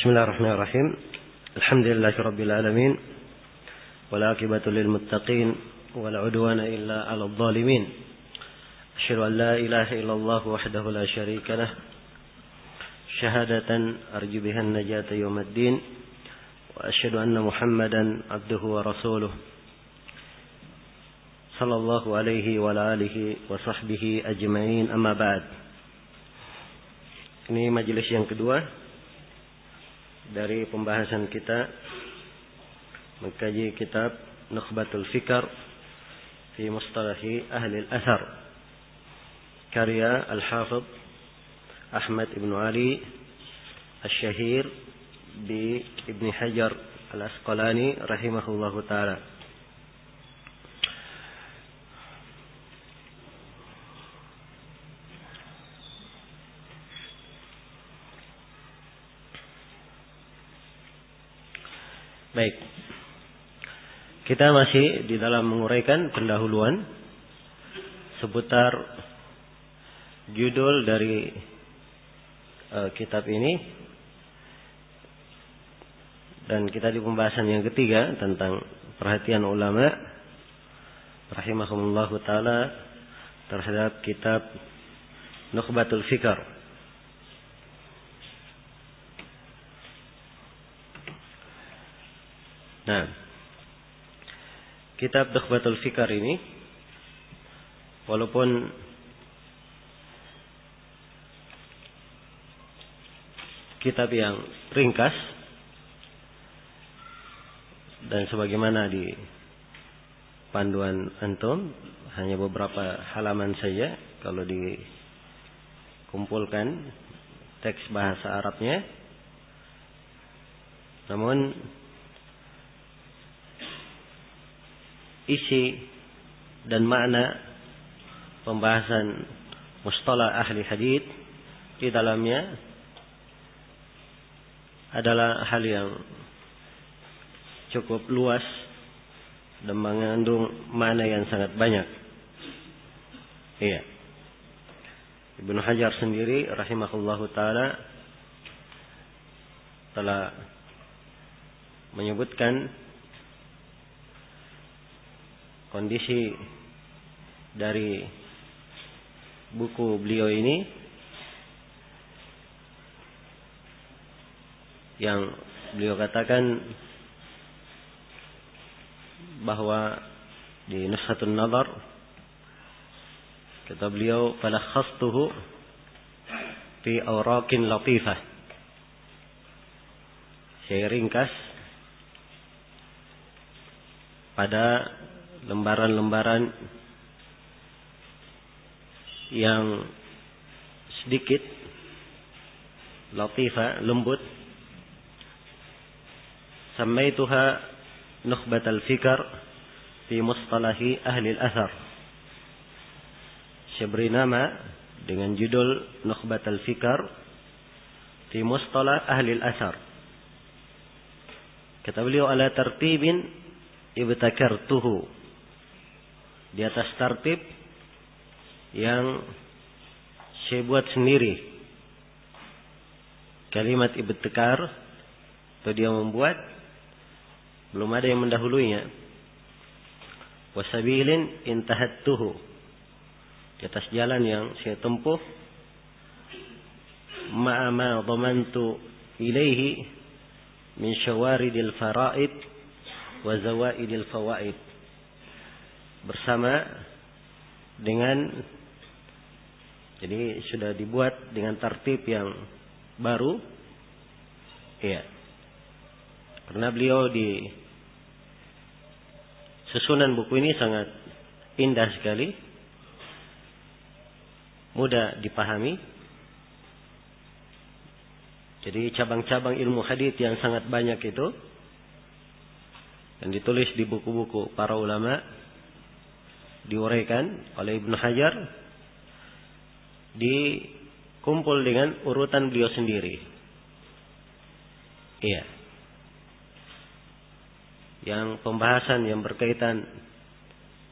Bismillahirrahmanirrahim. Alhamdulillahirabbil alamin. Wal 'aqibatu lil muttaqin wal 'udwana illa 'alal zalimin. Asyhadu an la ilaha illallah wahdahu la syarika lah. Syahadatan arju biha an-najata yaumiddin. Wa asyhadu anna Muhammadan 'abduhu wa rasuluh. Sallallahu alaihi wa ala alihi wa sahbihi ajma'in, amma ba'd. Ini majelis yang kedua dari pembahasan kita mengkaji kitab Nukhbatul Fikr fi Mustalahi Ahli al-Athar karya Al-Hafidh Ahmad ibn Ali Asy-Syahir bi Ibn Hajar Al-Asqalani rahimahullahu ta'ala. Baik, kita masih di dalam menguraikan pendahuluan seputar judul dari kitab ini, dan kita di pembahasan yang ketiga tentang perhatian ulama rahimahumullahu ta'ala terhadap kitab Nukhbatul Fikr. Nah, kitab Nukhbatul Fikr ini walaupun kitab yang ringkas dan sebagaimana di panduan antum hanya beberapa halaman saja kalau dikumpulkan teks bahasa Arabnya, namun isi dan makna pembahasan mustalah ahli hadits di dalamnya adalah hal yang cukup luas dan mengandung makna yang sangat banyak. Iya. Ibnu Hajar sendiri rahimahullahu ta'ala telah menyebutkan kondisi dari buku beliau ini yang beliau katakan bahwa di Nushatun Nadar kata beliau falakhastuhu fi awraqin latifah, saya ringkas pada lembaran-lembaran yang sedikit latifah, lembut. Samaituha Nukhbatul Fikr fi Mustalahi Ahli al-Athar. Saya beri nama dengan judul Nukhbatul Fikr fi Mustalah Ahli al-Athar. Kata beliau ala tartibin ibtakartuhu, di atas tartib yang saya buat sendiri. Kalimat ibtikar atau dia membuat, belum ada yang mendahulunya. Wasabilin intahattuhu, di atas jalan yang saya tempuh. Ma'ama dhamantu ilaihi min syawaridil faraid wa zawaidil fawaid, bersama dengan, jadi sudah dibuat dengan tertib yang baru, ya. Karena beliau di susunan buku ini sangat indah sekali, mudah dipahami. Jadi cabang-cabang ilmu hadits yang sangat banyak itu yang ditulis di buku-buku para ulama, diuraikan oleh Ibnu Hajar, dikumpul dengan urutan beliau sendiri. Iya. Yang pembahasan yang berkaitan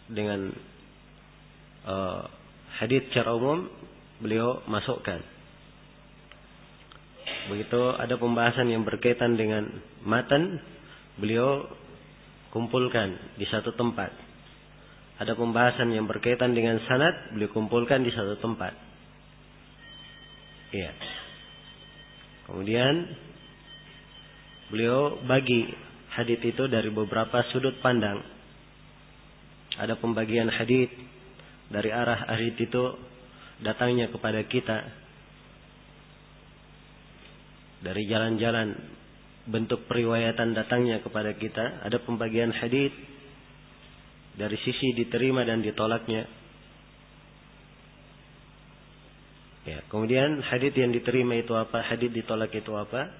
dengan hadits secara umum beliau masukkan. Begitu ada pembahasan yang berkaitan dengan matan, beliau kumpulkan di satu tempat. Ada pembahasan yang berkaitan dengan sanad, beliau kumpulkan di satu tempat. Iya. Kemudian beliau bagi hadits itu dari beberapa sudut pandang. Ada pembagian hadits dari arah hadits itu datangnya kepada kita dari jalan-jalan bentuk periwayatan datangnya kepada kita. Ada pembagian hadits dari sisi diterima dan ditolaknya. Ya, kemudian hadits yang diterima itu apa, hadits ditolak itu apa?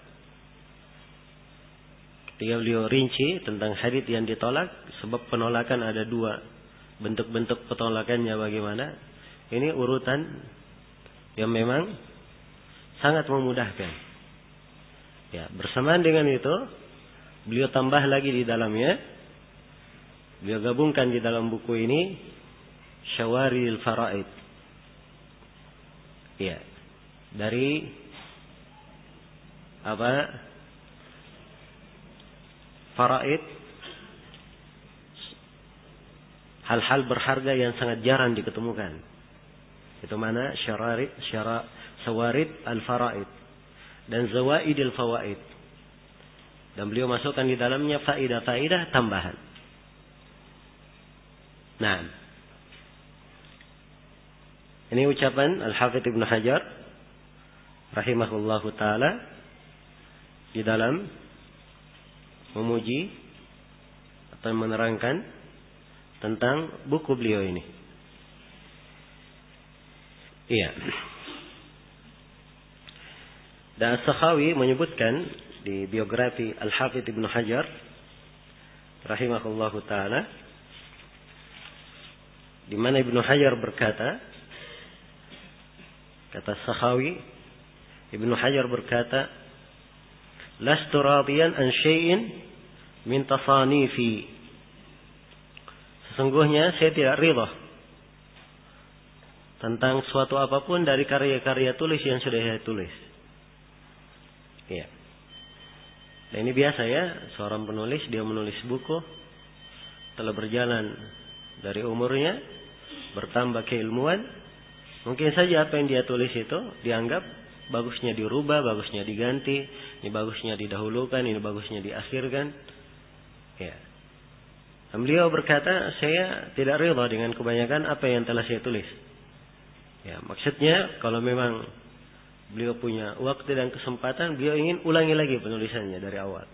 Ketika beliau rinci tentang hadits yang ditolak, sebab penolakan ada dua, bentuk-bentuk penolakannya bagaimana? Ini urutan yang memang sangat memudahkan. Ya, bersamaan dengan itu, beliau tambah lagi di dalamnya, beliau gabungkan di dalam buku ini Syawaril Faraid. Ya, dari apa? Faraid, hal-hal berharga yang sangat jarang diketemukan. Itu mana? Syawarid al-Faraid dan Zawaidil Fawaid. Dan beliau masukkan di dalamnya faidah-faidah tambahan. Nah, ini ucapan Al-Hafidz Ibnu Hajar rahimahullahu taala di dalam memuji atau menerangkan tentang buku beliau ini. Iya. Dan As-Sakhawi menyebutkan di biografi Al-Hafidz Ibnu Hajar rahimahullahu taala, di mana Ibnu Hajar berkata, kata Sakhawi, Ibnu Hajar berkata, lastu radiyan an syai'in min tasanifi. Sesungguhnya saya tidak ridha tentang suatu apapun dari karya-karya tulis yang sudah saya tulis. Ya. Dan ini biasa ya, seorang penulis dia menulis buku, telah berjalan dari umurnya, bertambah keilmuan, mungkin saja apa yang dia tulis itu dianggap bagusnya dirubah, bagusnya diganti, ini bagusnya didahulukan, ini bagusnya diakhirkan. Ya. Dan beliau berkata, saya tidak rela dengan kebanyakan apa yang telah saya tulis. Ya, maksudnya kalau memang beliau punya waktu dan kesempatan, beliau ingin ulangi lagi penulisannya dari awal.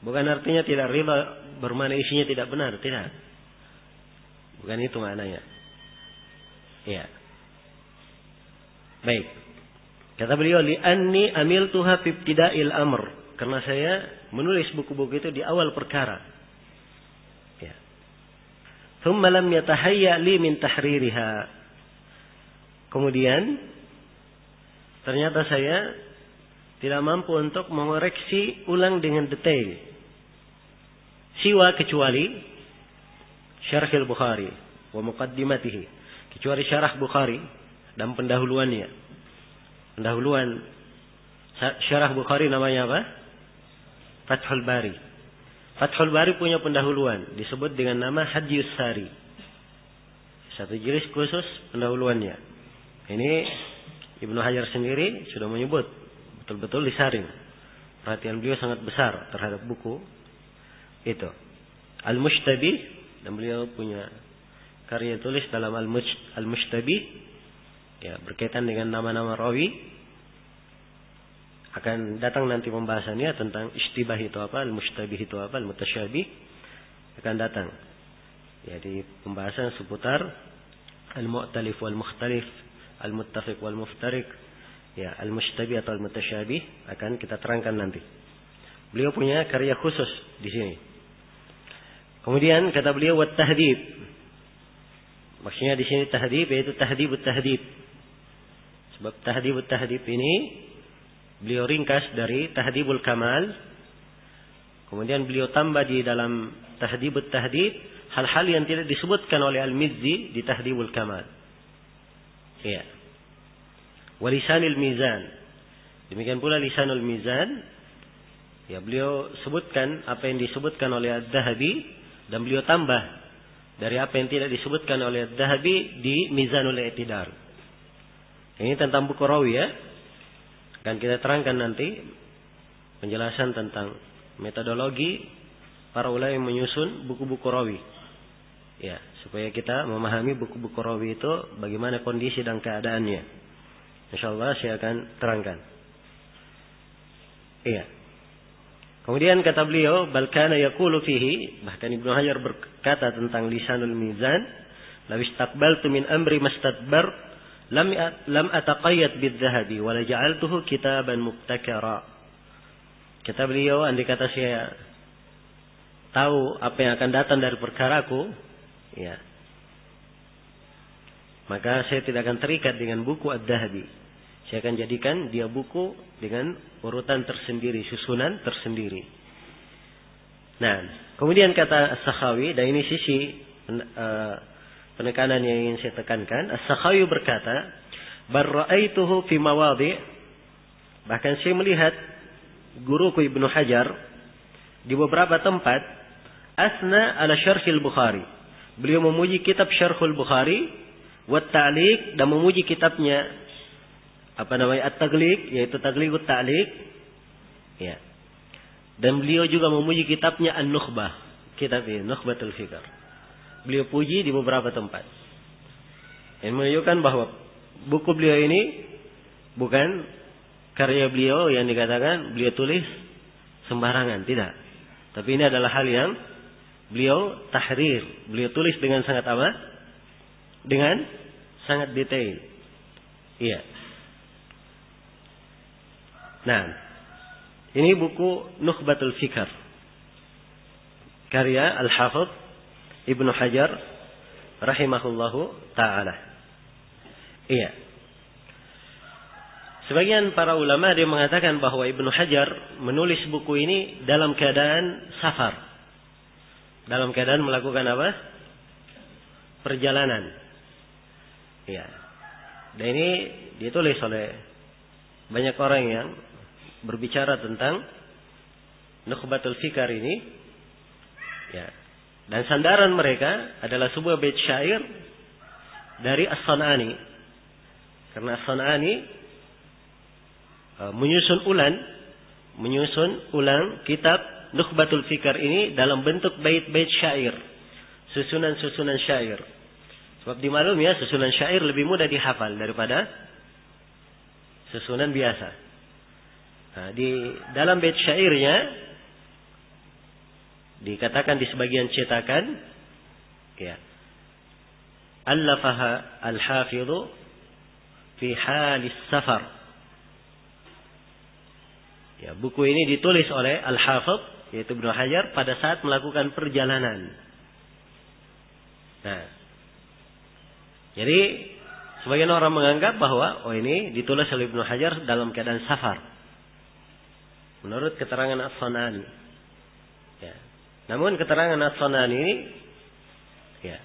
Bukan artinya tidak rela bermakna isinya tidak benar, tidak. Bukan itu maknanya. Ya. Baik. Kata beliau, li'anni amiltuha fi ibtida'il amr. Karena saya menulis buku-buku itu di awal perkara. Ya. Thumma lam yatahayya li min tahririha. Kemudian ternyata saya tidak mampu untuk mengoreksi ulang dengan detail. Siwa kecuali Syarh al-Bukhari wa muqaddimatihi. Kecuali Syarah Bukhari dan pendahuluannya. Pendahuluan Syarah Bukhari namanya apa? Fathul Bari. Fathul Bari punya pendahuluan disebut dengan nama Hadiyus Sari. Satu jilid khusus pendahuluannya. Ini Ibnu Hajar sendiri sudah menyebut betul-betul disaring. Perhatian beliau sangat besar terhadap buku itu. Al-Mushtabih, dan beliau punya karya tulis dalam Al-Mushtabih, ya, berkaitan dengan nama-nama rawi. Akan datang nanti pembahasannya tentang ishtibah itu apa, al-mushtabih itu apa, al-mutasyabih akan datang. Ya, di pembahasan seputar al-mu'talif wal-mukhtalif, al-muttafiq wal-muftariq, ya, al-mushtabih atau al-mutasyabih akan kita terangkan nanti. Beliau punya karya khusus di sini. Kemudian kata beliau wat-tahdhib. Maksudnya di sini tahdhib yaitu tahdhibut tahdhib. Sebab tahdhibut tahdhib ini beliau ringkas dari Tahdhibul Kamal. Kemudian beliau tambah di dalam Tahdhibut Tahdhib hal-hal yang tidak disebutkan oleh Al-Mizzi di Tahdhibul Kamal. Ya. Walisanil Mizan. Demikian pula Lisanul Mizan, ya beliau sebutkan apa yang disebutkan oleh Adz-Dzahabi dan beliau tambah dari apa yang tidak disebutkan oleh Adz-Dzahabi di Mizanul I'tidal. Ini tentang buku rawi ya. Akan kita terangkan nanti penjelasan tentang metodologi para ulama yang menyusun buku-buku rawi. Ya, supaya kita memahami buku-buku rawi itu bagaimana kondisi dan keadaannya. Insyaallah saya akan terangkan. Iya. Kemudian kata beliau, bal kana yaqulu fihi, bahkan Ibnu Hajar berkata tentang Lisanul Mizan, law istaqbaltu min amri mastadbar lam ataqayyad bidz-dzahabi wa la ja'altuhu kitaban mubtakara. Kata beliau, andai kata saya tahu apa yang akan datang dari perkaraku, ya, maka saya tidak akan terikat dengan buku Adz-Dzahabi. Saya akan jadikan dia buku dengan urutan tersendiri, susunan tersendiri. Nah, kemudian kata As-Sakhawi, dan ini sisi penekanan yang ingin saya tekankan. As-Sakhawi berkata, "Bar ra'aituhu fi mawadhi'." Bahkan saya melihat guruku Ibnu Hajar di beberapa tempat asna ala syarhil Bukhari. Beliau memuji kitab Syarhul Bukhari wa ta'liq, dan memuji kitabnya At-Taghliq, yaitu Taghliqut Ta'liq. Ya. Dan beliau juga memuji kitabnya An-Nukhbah, kitab ini Nukhbatul Fikr. Beliau puji di beberapa tempat. Yang menunjukkan bahwa buku beliau ini bukan karya beliau yang dikatakan beliau tulis sembarangan, tidak. Tapi ini adalah hal yang beliau tahrir, beliau tulis dengan sangat apa? Dengan sangat detail. Iya. Nah, ini buku Nukhbatul Fikr, karya Al-Hafidz Ibnu Hajar rahimahullahu ta'ala. Iya. Sebagian para ulama dia mengatakan bahwa Ibnu Hajar menulis buku ini dalam keadaan safar. Dalam keadaan melakukan apa? Perjalanan. Iya. Dan ini ditulis oleh banyak orang yang berbicara tentang Nukhbatul Fikr ini. Ya. Dan sandaran mereka adalah sebuah bait syair dari As-San'ani. Karena As-San'ani menyusun ulang kitab Nukhbatul Fikr ini dalam bentuk bait-bait syair, susunan-susunan syair. Sebab dimaklum ya, susunan syair lebih mudah dihafal daripada susunan biasa. Nah, di dalam bait syairnya dikatakan di sebagian cetakan, ya, allafaha al-hafidhu fi halis safar. Ya, buku ini ditulis oleh Al-Hafidz, yaitu Ibnu Hajar, pada saat melakukan perjalanan. Nah, jadi sebagian orang menganggap bahwa ini ditulis oleh Ibnu Hajar dalam keadaan safar, menurut keterangan As-San'ani. Ya. Namun keterangan As-San'ani ini, ya,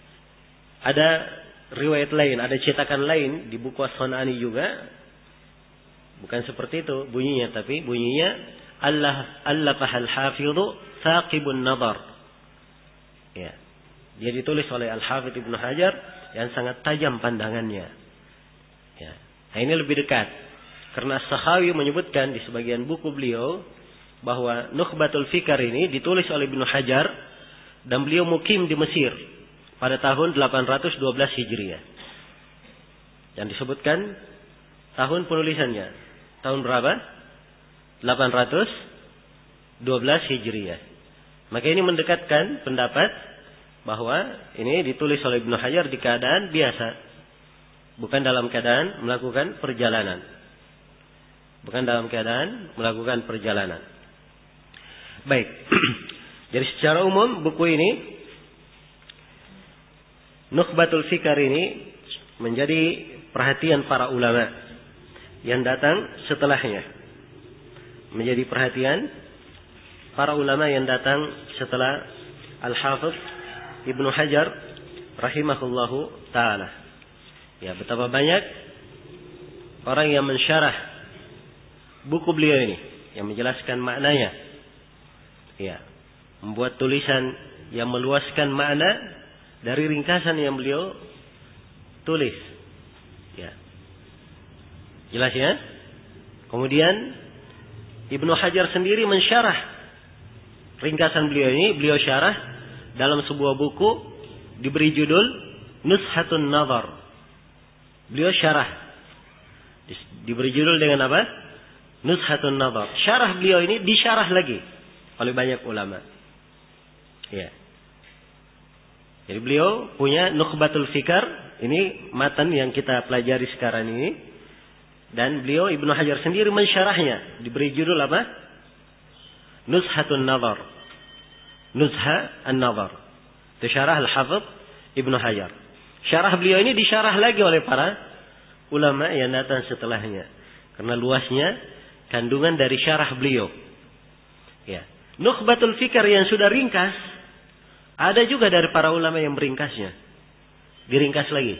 ada riwayat lain, ada cetakan lain di buku As-San'ani juga. Bukan seperti itu bunyinya, tapi bunyinya allafahal hafidhu thaqibun nadar. Ya. Dia ditulis oleh Al-Hafidz Ibnu Hajar yang sangat tajam pandangannya. Ya. Nah, ini lebih dekat. Karena As-Sakhawi menyebutkan di sebagian buku beliau bahwa Nukhbatul Fikr ini ditulis oleh Ibnu Hajar dan beliau mukim di Mesir pada tahun 812 Hijriah. Dan disebutkan tahun penulisannya. Tahun berapa? 812 Hijriah. Maka ini mendekatkan pendapat bahwa ini ditulis oleh Ibnu Hajar di keadaan biasa, bukan dalam keadaan melakukan perjalanan. Bukan dalam keadaan melakukan perjalanan. Baik. Jadi secara umum buku ini, Nukhbatul Fikr ini, menjadi perhatian para ulama yang datang setelahnya. Menjadi perhatian para ulama yang datang setelah Al-Hafidz Ibnu Hajar rahimahullahu ta'ala. Ya, betapa banyak orang yang mensyarah buku beliau ini yang menjelaskan maknanya. Ya, membuat tulisan yang meluaskan makna dari ringkasan yang beliau tulis. Ya. Jelas ya? Kemudian Ibnu Hajar sendiri mensyarah ringkasan beliau ini, beliau syarah dalam sebuah buku diberi judul Nuzhatun Nazar. Beliau syarah diberi judul dengan apa? Nuzhatun Nazar. Syarah beliau ini disyarah lagi oleh banyak ulama. Ya. Jadi beliau punya Nukhbatul Fikar, ini matan yang kita pelajari sekarang ini. Dan beliau Ibnu Hajar sendiri mensyarahnya, diberi judul apa? Nuzhatun Nazar. Nuzha an-Nazar. Itu syarah Al-Hafidh Ibnu Hajar. Syarah beliau ini disyarah lagi oleh para ulama yang datang setelahnya. Karena luasnya kandungan dari syarah beliau. Ya. Nukhbatul Fikar yang sudah ringkas, ada juga dari para ulama yang meringkasnya. Diringkas lagi.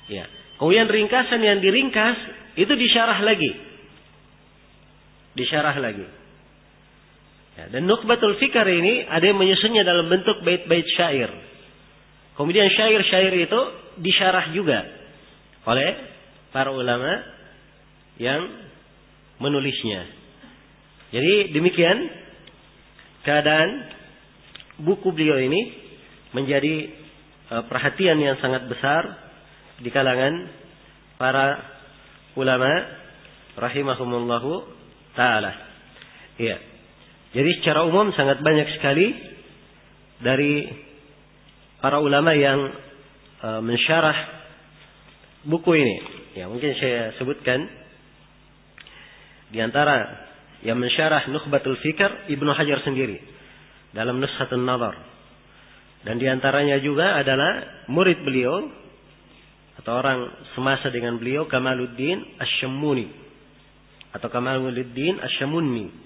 Ya. Kemudian ringkasan yang diringkas itu disyarah lagi. Disyarah lagi. Ya, dan Nukhbatul Fikar ini ada yang menyusunnya dalam bentuk bait-bait syair. Kemudian syair-syair itu disyarah juga oleh para ulama yang menulisnya. Jadi demikian keadaan buku beliau ini menjadi perhatian yang sangat besar di kalangan para ulama rahimahumullahu ta'ala. Iya. Jadi secara umum sangat banyak sekali dari para ulama yang mensyarah buku ini. Ya, mungkin saya sebutkan di antara yang mensyarah Nukhbatul Fikar Ibnu Hajar sendiri dalam Nuzhatun Nazar. Dan di antaranya juga adalah murid beliau atau orang semasa dengan beliau Kamaluddin Asy-Syammuni atau Kamaluddin Asy-Syamunni.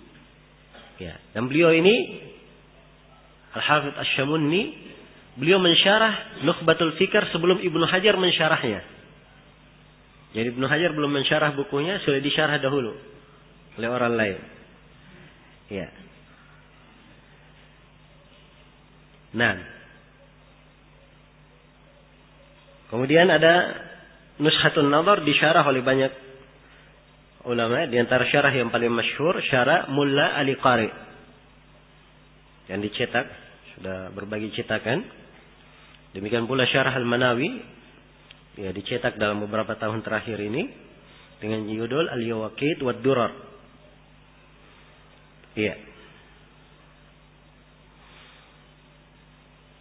Ya, dan beliau ini Al-Hafidh Asy-Syamunni, beliau mensyarah Nukhbatul Fikar sebelum Ibnu Hajar mensyarahnya. Jadi Ibnu Hajar belum mensyarah bukunya, sudah disyarah dahulu oleh orang lain. Ya. Nah, kemudian ada Nuzhatun Nazar disyarah oleh banyak ulama. Di antara syarah yang paling masyhur syarah Mulla Ali Qari yang dicetak, sudah berbagi cetakan. Demikian pula syarah Al-Manawi, ya, dicetak dalam beberapa tahun terakhir ini dengan judul Al-Yawaqit wad Durar. Iya.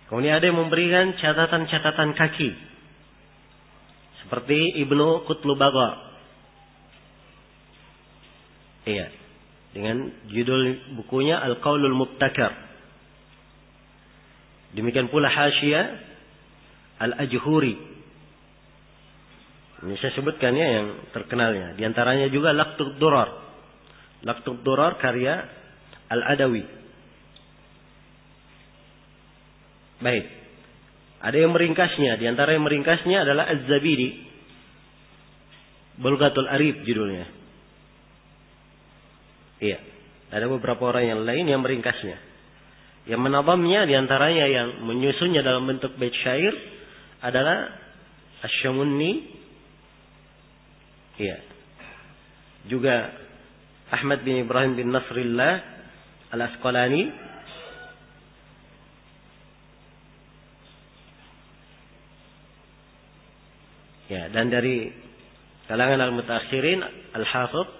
Kemudian ada yang memberikan catatan-catatan kaki seperti Ibnu Qutlubagha. Iya, dengan judul bukunya Al-Qaulul Mubtakar. Demikian pula Hasyiyah Al-Ajhuri. Ini saya sebutkan ya yang terkenalnya. Di antaranya juga Laqtut Durar. Laqtut Durar karya Al-Adawi. Baik. Ada yang meringkasnya. Di antara yang meringkasnya adalah Az-Zabidi. Bulghatul Arif judulnya. Iya. Ada beberapa orang yang lain yang meringkasnya. Yang menadhamnya diantaranya yang menyusunnya dalam bentuk bait syair adalah Asy-Syamunni. Iya. Juga Ahmad bin Ibrahim bin Nasrillah Al-Asqalani. Ya, dan dari kalangan al-mutaakhirin Al-Hafidh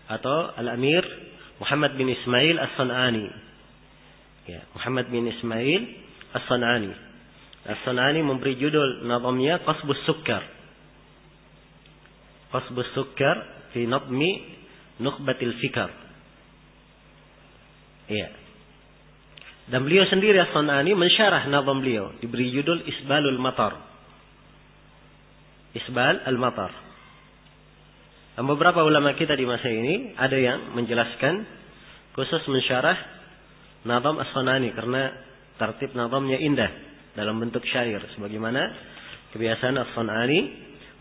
atau Al-Amir Muhammad bin Ismail As-San'ani. Ya, Muhammad bin Ismail As-San'ani. As-San'ani memberi judul nazamnya Qasbus Sukkar. Qasbus Sukkar fi nadmi Nukhbatil Fikar. Iya. Dan beliau sendiri As-San'ani mensyarah nazam beliau, diberi judul Isbalul Matar. Isbal al-Matar. Dan beberapa ulama kita di masa ini ada yang menjelaskan khusus mensyarah nazam As-San'ani karena tertib nazamnya indah dalam bentuk syair sebagaimana kebiasaan As-San'ani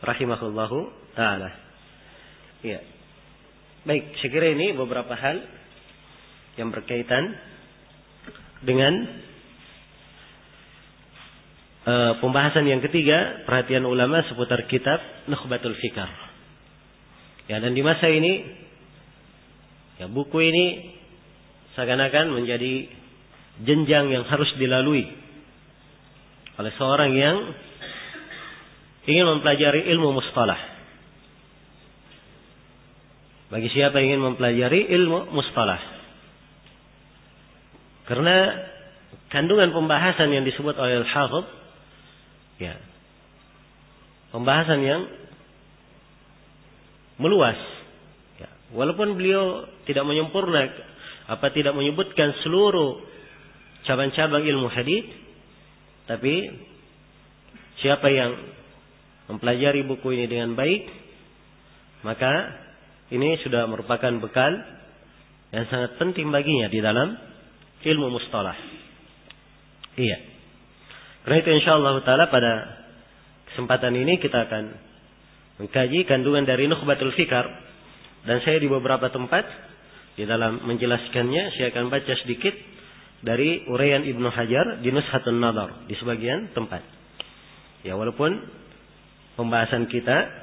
rahimahullahu taala. Iya. Baik, saya kira ini beberapa hal yang berkaitan dengan pembahasan yang ketiga, perhatian ulama seputar kitab Nukhbatul Fikar. Ya, dan di masa ini, ya, buku ini seakan-akan menjadi jenjang yang harus dilalui oleh seorang yang ingin mempelajari ilmu mustalah. Bagi siapa yang ingin mempelajari ilmu mustalah. Karena kandungan pembahasan yang disebut oleh Al-Hafidh, ya, pembahasan yang meluas. Ya, walaupun beliau tidak tidak menyebutkan seluruh cabang-cabang ilmu hadis, tapi siapa yang mempelajari buku ini dengan baik, maka ini sudah merupakan bekal yang sangat penting baginya di dalam ilmu mustalah. Iya. Karena itu insyaallah taala pada kesempatan ini kita akan mengkaji kandungan dari Nukhbatul Fikar, dan saya di beberapa tempat di dalam menjelaskannya saya akan baca sedikit dari uraian Ibnu Hajar di Nuzhatun Nadar di sebagian tempat. Ya, walaupun pembahasan kita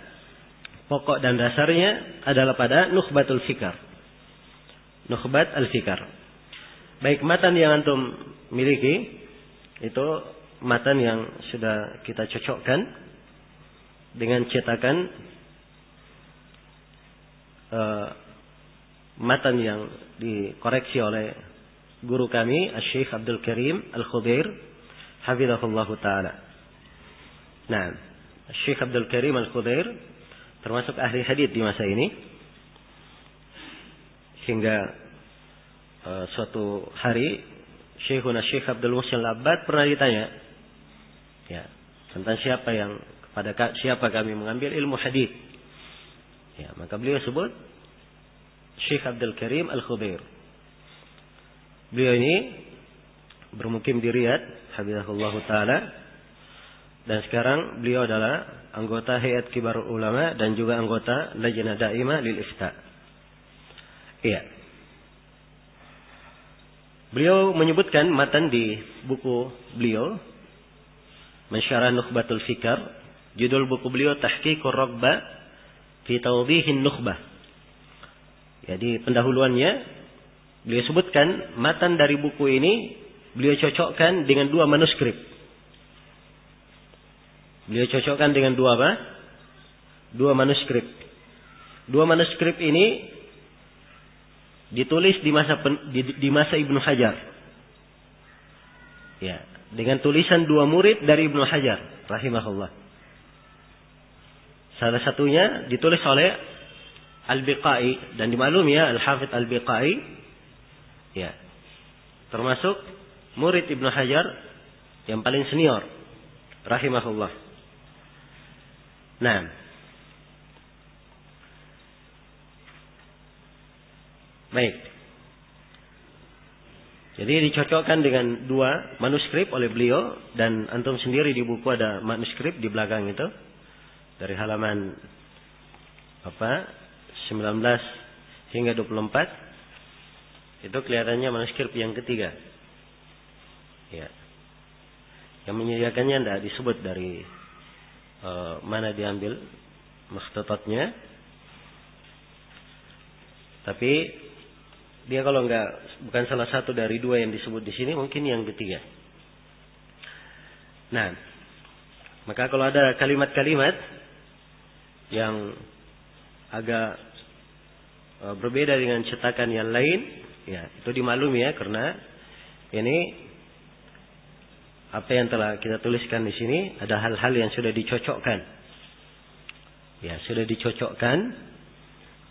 pokok dan dasarnya adalah pada Nukhbatul Fikar. Nukhbat al-Fikar. Baik, matan yang antum miliki itu matan yang sudah kita cocokkan dengan cetakan matan yang dikoreksi oleh guru kami Asy-Syaikh Abdul Karim Al-Khudair hafizahullahu taala. Nah, Asy-Syaikh Abdul Karim Al-Khudair termasuk ahli hadis di masa ini, hingga suatu hari Syekhuna Syekh Abdul Muhsin Al-Abbad pernah ditanya, ya, tentang siapa kami mengambil ilmu hadis. Ya, maka beliau sebut Syekh Abdul Karim Al-Khudair. Beliau ini bermukim di Riyadh, hafizahullah taala, dan sekarang beliau adalah anggota Hayat Kibar Ulama dan juga anggota Lajnah Daimah lil Ifta. Iya. Beliau menyebutkan matan di buku beliau Mensyarah Nukhbatul Fikar. Judul buku beliau Tahqiqur Raghbah fi Tawdihin Nukhbah. Jadi pendahuluannya beliau sebutkan matan dari buku ini beliau cocokkan dengan dua manuskrip. Beliau cocokkan dengan dua apa? Dua manuskrip. Dua manuskrip ini ditulis di masa Ibnu Hajar. Ya, dengan tulisan dua murid dari Ibnu Hajar rahimahullah. Salah satunya ditulis oleh Al-Biqai, dan dimaklumi ya Al-Hafidh Al-Biqai, ya, termasuk murid Ibnu Hajar yang paling senior rahimahullah. Nah, baik. Jadi dicocokkan dengan dua manuskrip oleh beliau, dan antum sendiri di buku ada manuskrip di belakang itu dari halaman 19 hingga 24. Itu kelihatannya manuskrip yang ketiga. Ya. Yang menyediakannya tidak disebut dari mana diambil makhtutatnya, tapi dia kalau bukan salah satu dari dua yang disebut di sini, mungkin yang ketiga. Nah, maka kalau ada kalimat-kalimat yang agak berbeda dengan cetakan yang lain, ya itu dimaklumi ya, karena ini apa yang telah kita tuliskan di sini ada hal-hal yang sudah dicocokkan. Ya, sudah dicocokkan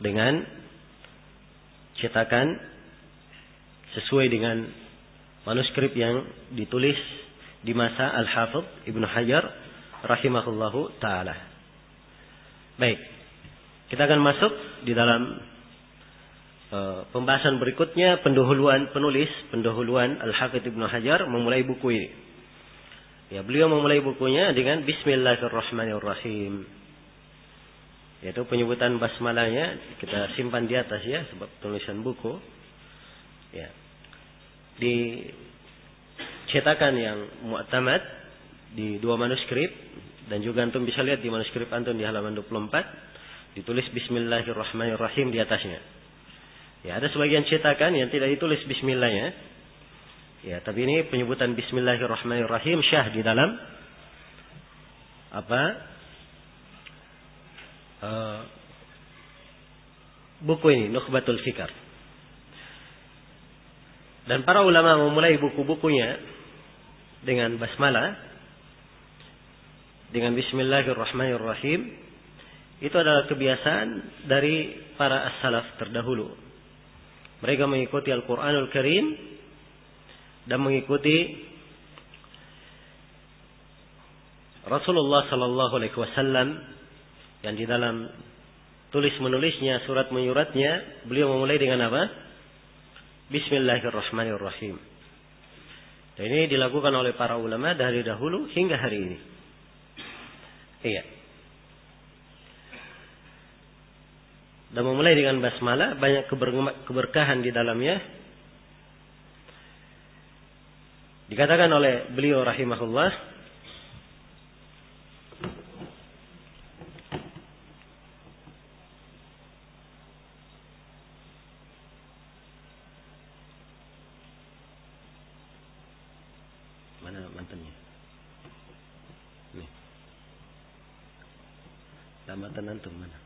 dengan cetakan sesuai dengan manuskrip yang ditulis di masa Al-Hafidh Ibnu Hajar rahimahullahu taala. Baik. Kita akan masuk di dalam pembahasan berikutnya, pendahuluan Al-Hafidh Ibnu Hajar memulai buku ini. Ya, beliau memulai bukunya dengan Bismillahirrahmanirrahim. Yaitu penyebutan basmalahnya kita simpan di atas ya, sebab tulisan buku. Ya. Di cetakan yang mu'tamad di 2 manuskrip, dan juga antum bisa lihat di manuskrip antum di halaman 24 ditulis Bismillahirrahmanirrahim di atasnya. Ya, ada sebagian cetakan yang tidak ditulis bismillahnya. Ya, tapi ini penyebutan Bismillahirrahmanirrahim syah di dalam buku ini, Nukhbatul Fikr. Dan para ulama memulai buku-bukunya dengan basmalah, dengan Bismillahirrahmanirrahim. Itu adalah kebiasaan dari para as-salaf terdahulu. Mereka mengikuti Al-Quranul Karim dan mengikuti Rasulullah Sallallahu Alaihi Wasallam yang di dalam tulis menulisnya, surat menyuratnya, beliau memulai dengan apa? Bismillahirrahmanirrahim. Dan ini dilakukan oleh para ulama dari dahulu hingga hari ini. Iya. Dan memulai dengan basmalah, banyak keberkahan di dalamnya. Dikatakan oleh beliau rahimahullah, mana mantannya? Nih. Mantan antum mana?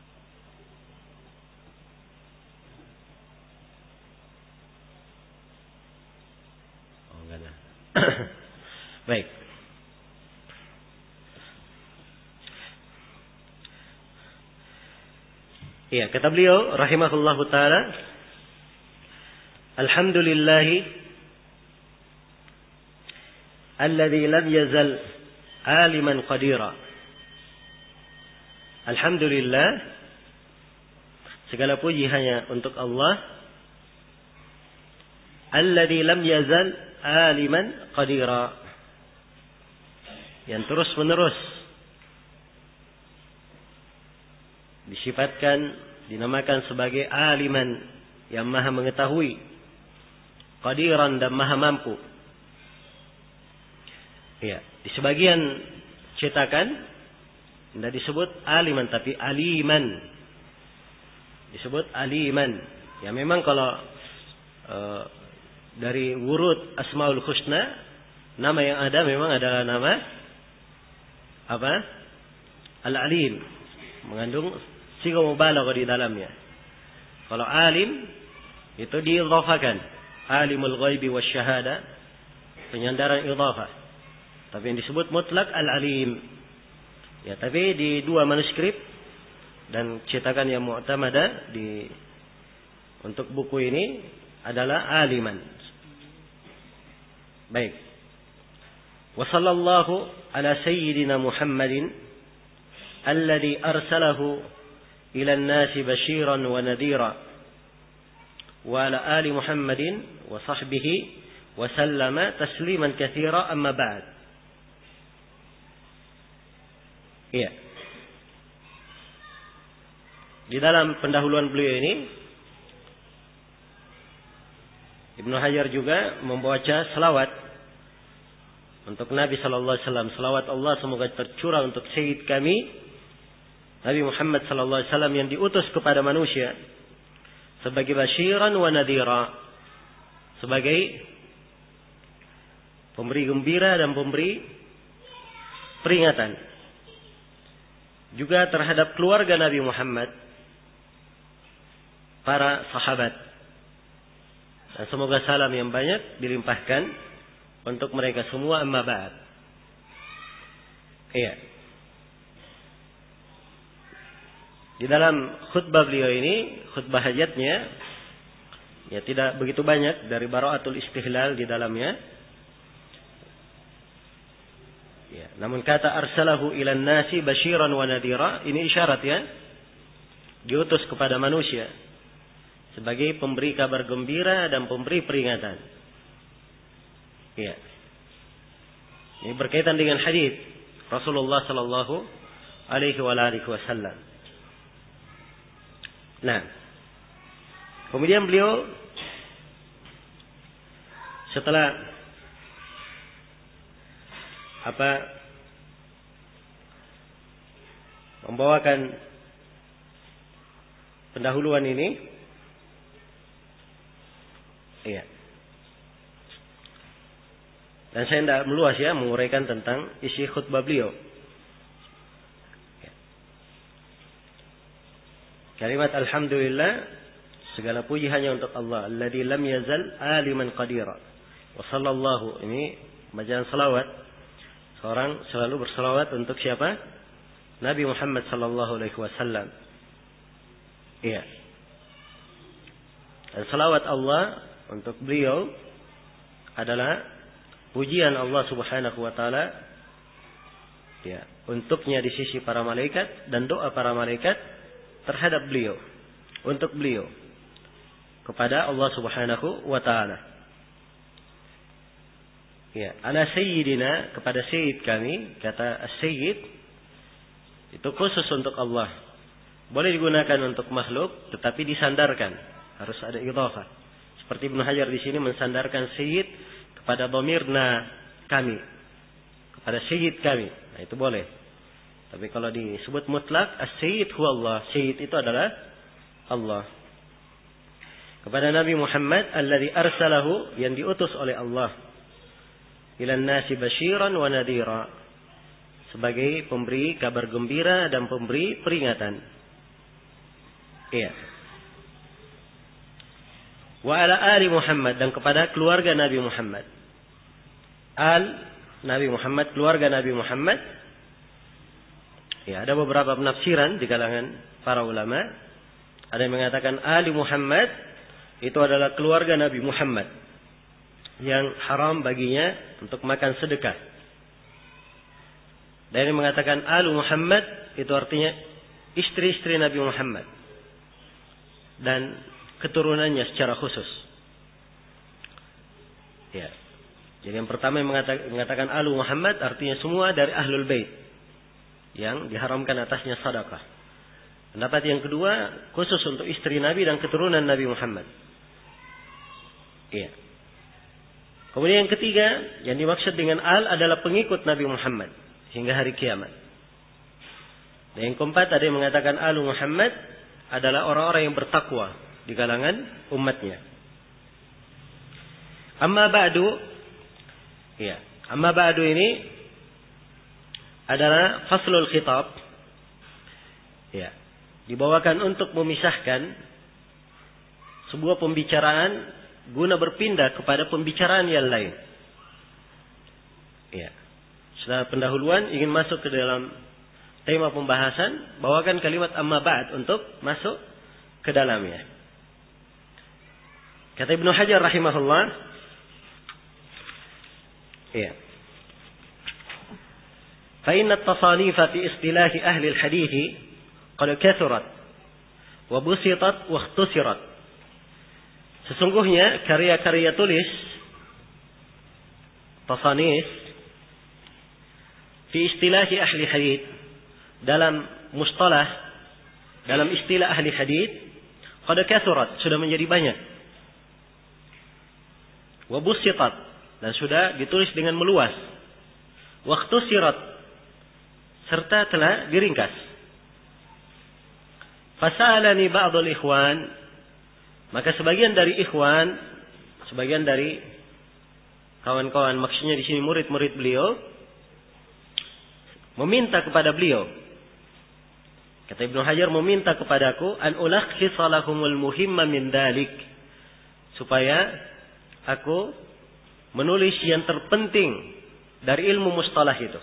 Baik. Iya, kata beliau rahimahullahu taala, alhamdulillah alladzi lam yazal aliman qadira. Alhamdulillah, segala puji hanya untuk Allah, alladzi lam yazal aliman qadira, yang terus menerus disifatkan, dinamakan sebagai aliman, yang maha mengetahui, qadiran, dan maha mampu. Ya, di sebagian cetakan tidak disebut aliman tapi aliman. Disebut aliman. Ya, memang kalau dari wurud Asmaul Husna, nama yang ada memang adalah nama apa? Al-Alim, mengandung siga mubalaghah di dalamnya. Kalau alim itu diidhafakan, alimul ghaibi wasyahada, penyandaran idhafah. Tapi yang disebut mutlak al-alim. Ya, tapi di 2 manuskrip dan cetakan yang mu'tamada untuk buku ini adalah aliman. Baik. Wa sallallahu ala sayyidina Muhammadin alladhi arsalahu ila an-nasi bashiran wa nadhira wa ala ali Muhammadin wa sahbihi wa sallama tasliman katsira, amma ba'd. Iya. Di dalam pendahuluan beliau ini Ibnu Hajar juga membaca selawat untuk Nabi sallallahu alaihi wasallam. Selawat Allah semoga tercurah untuk sayyid kami Nabi Muhammad sallallahu alaihi wasallam yang diutus kepada manusia sebagai basyiran wa nadhira, sebagai pemberi gembira dan pemberi peringatan juga terhadap keluarga Nabi Muhammad, para sahabat. Dan semoga salam yang banyak dilimpahkan untuk mereka semua, amma ba'd. Iya. Di dalam khutbah beliau ini, khutbah hajatnya, ya tidak begitu banyak, dari bara'atul istihlal di dalamnya. Ya, namun kata arsalahu ilan nasi basyiran wa nadhira, ini isyarat ya, diutus kepada manusia sebagai pemberi kabar gembira dan pemberi peringatan. Ya. Ini berkaitan dengan hadis Rasulullah sallallahu alaihi wasallam. Nah, kemudian beliau setelah membawakan pendahuluan ini, iya. Dan saya tidak meluas ya menguraikan tentang isi khutbah beliau. Kalimat alhamdulillah, segala puji hanya untuk Allah, alladzi lam yazal aliman qadira. Wa sallallahu, ini bacaan salawat. Seorang selalu bersalawat untuk siapa? Nabi Muhammad sallallahu alaihi wasallam. Iya. Dan salawat Allah untuk beliau adalah pujian Allah Subhanahu wa taala, ya, untuknya di sisi para malaikat, dan doa para malaikat terhadap beliau, untuk beliau kepada Allah Subhanahu wa taala. Ya, ala sayyidina, kepada sayyid kami, kata as-sayyid itu khusus untuk Allah. Boleh digunakan untuk makhluk, tetapi disandarkan, harus ada idhafah. Seperti Ibnu Hajar di sini mensandarkan sayyid kepada dhamirna kami, kepada sayyid kami. Nah, itu boleh. Tapi kalau disebut mutlak, as-sayyid huwa Allah. Sayyid itu adalah Allah. Kepada Nabi Muhammad alladzi arsalahu, yang diutus oleh Allah, ilan nasi basyiran wa nadhira, sebagai pemberi kabar gembira dan pemberi peringatan. Iya. Wa ala ali Muhammad, dan kepada keluarga Nabi Muhammad. Al Nabi Muhammad, keluarga Nabi Muhammad. Ya, ada beberapa penafsiran di kalangan para ulama. Ada yang mengatakan Ali Muhammad itu adalah keluarga Nabi Muhammad yang haram baginya untuk makan sedekah. Dan yang mengatakan Alu Muhammad itu artinya istri-istri Nabi Muhammad dan keturunannya secara khusus. Ya. Jadi yang pertama yang mengatakan Alu Muhammad artinya semua dari Ahlul Bait yang diharamkan atasnya sedekah. Pendapat yang kedua khusus untuk istri Nabi dan keturunan Nabi Muhammad. Iya. Kemudian yang ketiga yang dimaksud dengan al adalah pengikut Nabi Muhammad hingga hari kiamat. Dan yang keempat ada yang mengatakan Alu Muhammad adalah orang-orang yang bertakwa di kalangan umatnya. Amma ba'du, ya, amma ba'du ini adalah faslul khitab, ya, dibawakan untuk memisahkan sebuah pembicaraan guna berpindah kepada pembicaraan yang lain. Ya. Setelah pendahuluan ingin masuk ke dalam tema pembahasan, bawakan kalimat amma ba'd untuk masuk ke dalamnya. Kata Ibnu Hajar rahimahullah, ya. Fa inna at-tasanif fi istilah ahli al-hadith qad kathurat wa busitat wa ikhtusirat. Sesungguhnya karya-karya tulis tasanif fi istilah ahli hadits, dalam mustalah, dalam istilah ahli hadits, qad kathurat, sudah menjadi banyak. Wa busitat, dan sudah ditulis dengan meluas. Wa ikhtusirat, serta telah diringkas. Fasalani ba'dul ikhwan, maka sebagian dari ikhwan, sebagian dari kawan-kawan, maksudnya di sini murid-murid beliau, meminta kepada beliau. Kata Ibnu Hajar, meminta kepadaku an ulakhisa lahumul muhimma min dalik, supaya aku menulis yang terpenting dari ilmu mustalah itu.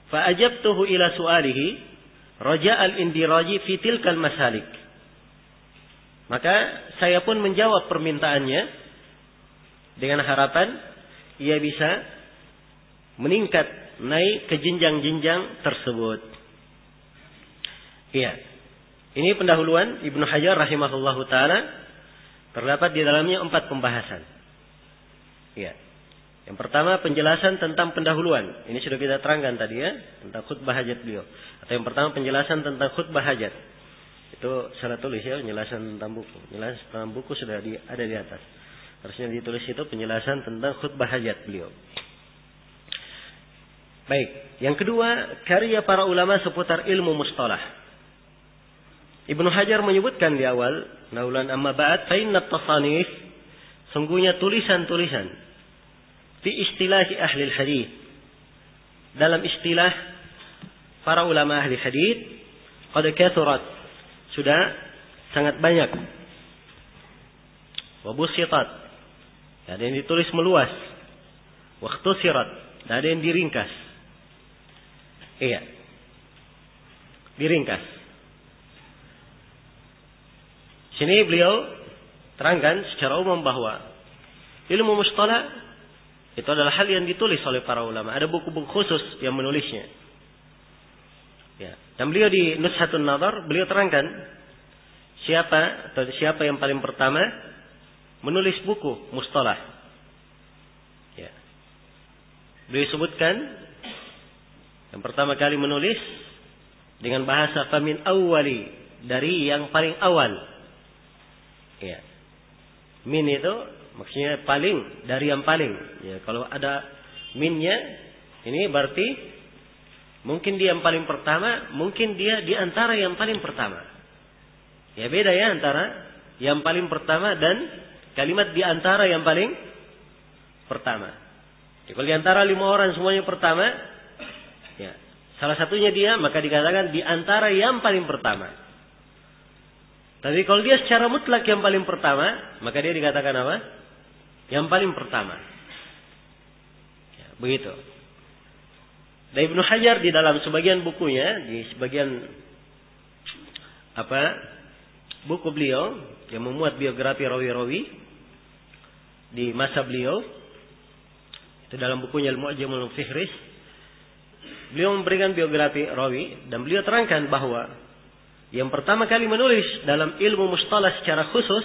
Fa ajabtuhu ila su'alihi raja'al indiraji fi tilkal masalik. Maka saya pun menjawab permintaannya dengan harapan ia bisa meningkat naik ke jenjang-jenjang tersebut. Iya. Ini pendahuluan Ibnu Hajar rahimahullahu taala, terdapat di dalamnya 4 pembahasan. Iya. Yang pertama penjelasan tentang pendahuluan. Ini sudah kita terangkan tadi ya, tentang khutbah hajat beliau. Atau yang pertama penjelasan tentang khutbah hajat. Itu salah tulis ya, penjelasan tentang buku. Penjelasan tentang buku sudah ada di atas. Harusnya ditulis itu penjelasan tentang khutbah hajat beliau. Baik, yang kedua, karya para ulama seputar ilmu mustalah. Ibnu Hajar menyebutkan di awal, naulan amma ba'd fa inna at-tasanif, sungguhnya tulisan-tulisan fi istilahi ahli hadis, dalam istilah para ulama ahli hadis, qad kathurat, sudah sangat banyak. Wa busitat, ada yang ditulis meluas. Wa ikhtusirat, ada yang diringkas. Iya. Diringkas. Sini beliau terangkan secara umum bahwa ilmu mustalah itu adalah hal yang ditulis oleh para ulama. Ada buku-buku khusus yang menulisnya. Ya. Dan beliau di Nushatun Nadhar, beliau terangkan siapa yang paling pertama menulis buku mustalah. Ya. Beliau sebutkan yang pertama kali menulis dengan bahasa famin awwali, dari yang paling awal. Ya. Min itu maksudnya paling, dari yang paling. Ya, kalau ada minnya, ini berarti mungkin dia yang paling pertama, mungkin dia di antara yang paling pertama. Ya beda ya antara yang paling pertama dan kalimat di antara yang paling pertama. Ya, kalau di antara 5 orang semuanya pertama, ya, salah satunya dia, maka dikatakan di antara yang paling pertama. Tapi kalau dia secara mutlak yang paling pertama, maka dia dikatakan apa? Yang paling pertama. Ya, begitu. Dan Ibnu Hajar di dalam sebagian bukunya, di sebagian buku beliau yang memuat biografi rawi-rawi di masa beliau, itu dalam bukunya Al-Mu'jamul Fihris, beliau memberikan biografi rawi dan beliau terangkan bahwa yang pertama kali menulis dalam ilmu mustalah secara khusus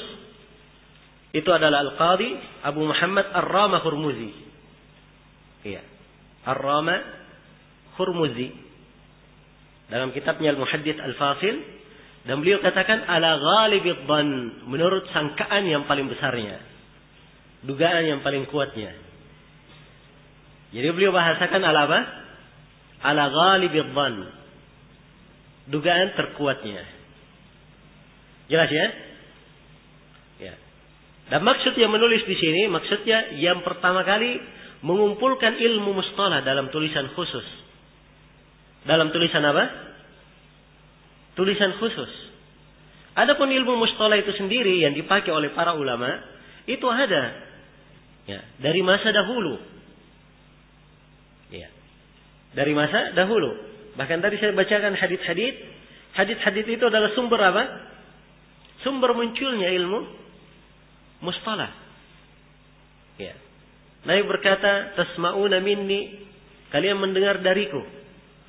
itu adalah Al-Qadhi Abu Muhammad Ar-Rama Hurmuzi. Iya. Ar-Rama Hurmuzi dalam kitabnya Al-Muhaddits Al-Fasil, dan beliau katakan ala ghalibid dhann, menurut sangkaan yang paling besarnya, dugaan yang paling kuatnya. Jadi beliau bahasakan ala apa? Ala ghalibid dhann, dugaan terkuatnya. Jelas ya? Ya. Dan maksud yang menulis di sini, maksudnya yang pertama kali mengumpulkan ilmu mustalah dalam tulisan khusus. Dalam tulisan apa? Tulisan khusus. Adapun ilmu mustalah itu sendiri yang dipakai oleh para ulama, itu ada ya, dari masa dahulu. Ya. Dari masa dahulu. Bahkan tadi saya bacakan hadits-hadits. Hadits-hadits itu adalah sumber apa? Sumber munculnya ilmu mustalah. Ya. Nabi berkata, tasma'una minni, kalian mendengar dariku.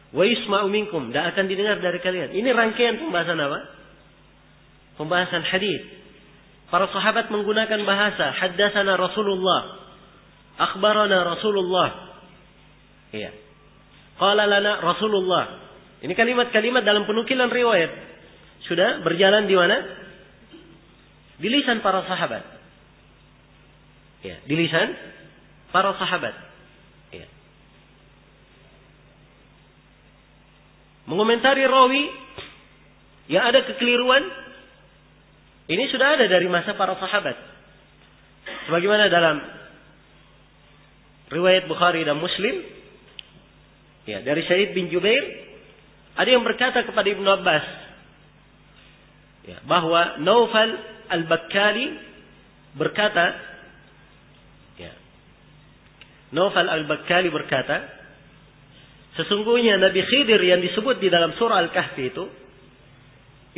Wa yusma'u minkum, dan akan didengar dari kalian. Ini rangkaian pembahasan apa? Pembahasan hadits. Para sahabat menggunakan bahasa haddatsana Rasulullah, akhbarana Rasulullah. Iya. Qala lana Rasulullah. Ini kalimat-kalimat dalam penukilan riwayat sudah berjalan di mana? Di lisan para sahabat. Ya, di lisan para sahabat. Ya. Mengomentari rawi yang ada kekeliruan, ini sudah ada dari masa para sahabat. Sebagaimana dalam riwayat Bukhari dan Muslim, ya, dari Sa'id bin Jubair, ada yang berkata kepada Ibnu Abbas, ya, bahwa Naufal al-Bakkali berkata, ya, Naufal al-Bakkali berkata, sesungguhnya Nabi Khidir yang disebut di dalam surah Al-Kahfi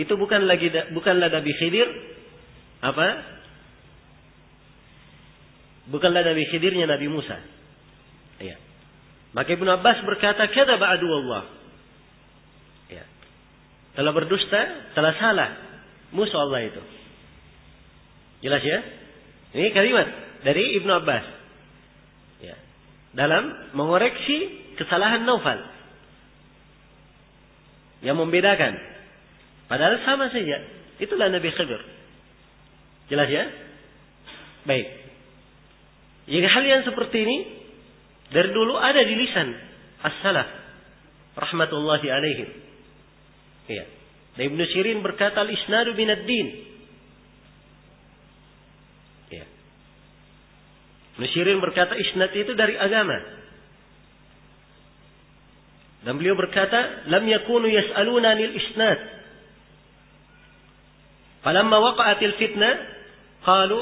itu bukanlah Nabi Khidir apa? Bukanlah Nabi Khidirnya Nabi Musa. Ya. Maka Ibnu Abbas berkata, kadzaba aduwallah. Ya. Telah berdusta, telah salah musuh Allah itu. Jelas ya? Ini kalimat dari Ibnu Abbas. Ya. Dalam mengoreksi kesalahan Naufal. Yang membedakan Padahal sama saja. Itulah Nabi Khidir. Jelas ya? Baik. Jadi hal yang seperti ini dari dulu ada di lisan as-salaf rahmatullahi alaihim. Iya. Dan Ibnu Sirin berkata al-isnadu minad din. Iya. Ibnu Sirin berkata isnad itu dari agama. Dan beliau berkata, lam yakunu yas'aluna anil isnad. Falamma waqa'atil fitnah, qalu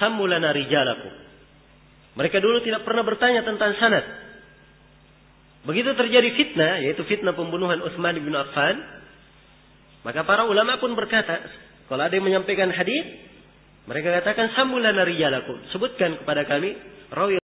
sammu lana rijalakum. Mereka dulu tidak pernah bertanya tentang sanad. Begitu terjadi fitnah, yaitu fitnah pembunuhan Utsman bin Affan, maka para ulama pun berkata, kalau ada yang menyampaikan hadis, mereka katakan sammu lana rijalakum, sebutkan kepada kami rawi